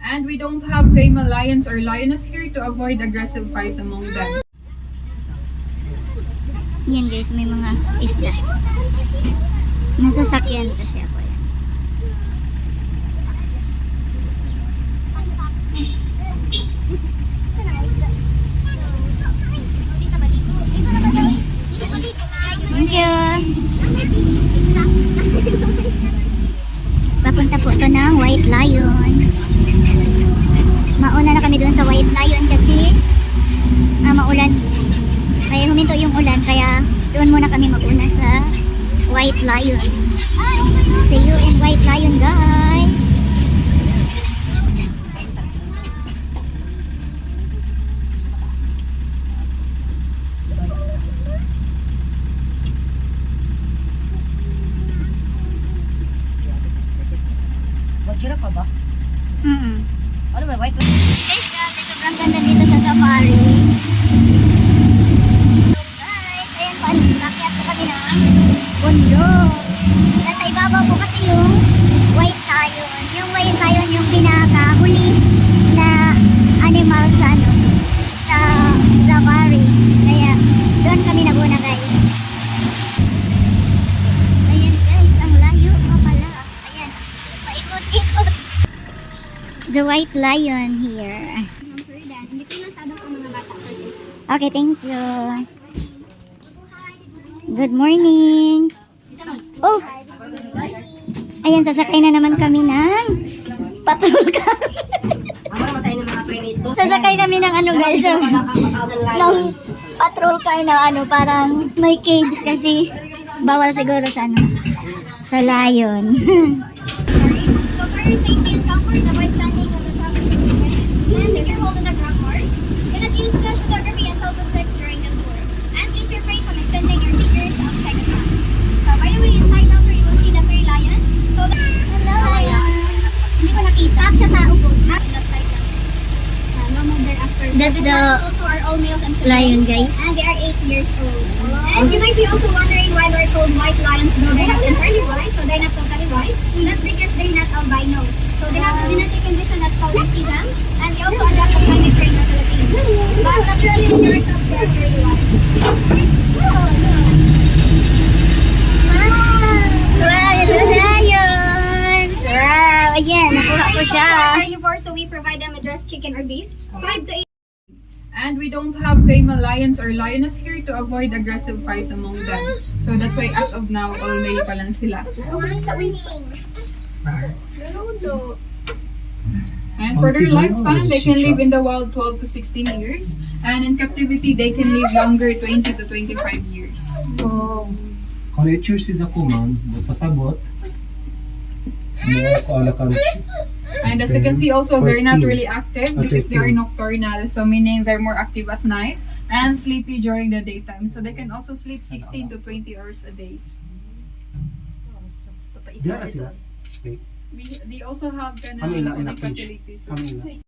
And we don't have female lions or lioness here to avoid aggressive fights among them. Yan guys, may mga isda. Nasasakyan kasi ako yan. Thank you. Papunta po to ng White Lion. Mauna na kami doon sa White Lion kasi maulan. Kaya huminto yung ulan, kaya doon muna kami mag-una sa White Lion. See you in White Lion, guys! Magsira pa ba? Ano ba, white? Guys, grabe, sobrang ganda dito sa safari. Guys, ayan po, bakit po kami ng bundok. Nasa ibabaw po kasi yung White Lion. Yung White Lion yung pinakahuli na animal sa, sa safari. Kaya, doon kami naguna, guys. Ayan guys, ang layo pa pala. Ayan, paikot-ikot. The White Lion here. I'm sorry, Dan. Hindi ko nasabang ko mga bata kasi. Okay, thank you. Good morning. Oh! Ayan, sasakay na naman kami ng patrol car. Sasakay kami ng ano guys, ng patrol car na ano, parang may cage kasi bawal siguro sa ano, sa lion. So for your safety and comfort, avoid standing on the front of the vehicle. And secure hold on the ground bars. Do not use flash photography and selfie sticks during the tour. And please refrain from extending your fingers outside the car. So by the way, inside now, sir, you will see the toy lion. So the Hello, lion. hindi ko nakita. Stop siya sa ubos. That side lang. No move thereafter. That's the also are all males and females. lion, guys. And they are 8 years old. And you might be also wondering why they're called white lions, though they're not entirely white, so they're not totally white. That's because they're not albino. So they have a genetic condition that's called racism, and they also adapt to climate change in the Philippines. But naturally, when you're adults, they're very white. Wow, hello, lion. Wow, ayan, nakuha ko siya. Carnivore, so we provide them with dressed chicken or beef. 5 to 8. And we don't have female lions or lioness here to avoid aggressive fights among them. So that's why as of now, all male pa lang sila. And for their lifespan, they can live in the wild 12 to 16 years. And in captivity, they can live longer, 20 to 25 years. Quando eu tiro esses command, vou passar bot. And as you can see also, they're not really active because they are nocturnal. So meaning they're more active at night and sleepy during the daytime. So they can also sleep 16 to 20 hours a day. Diyan na sila. They also have Hamila, kind ina of cage. facilities. Hamila.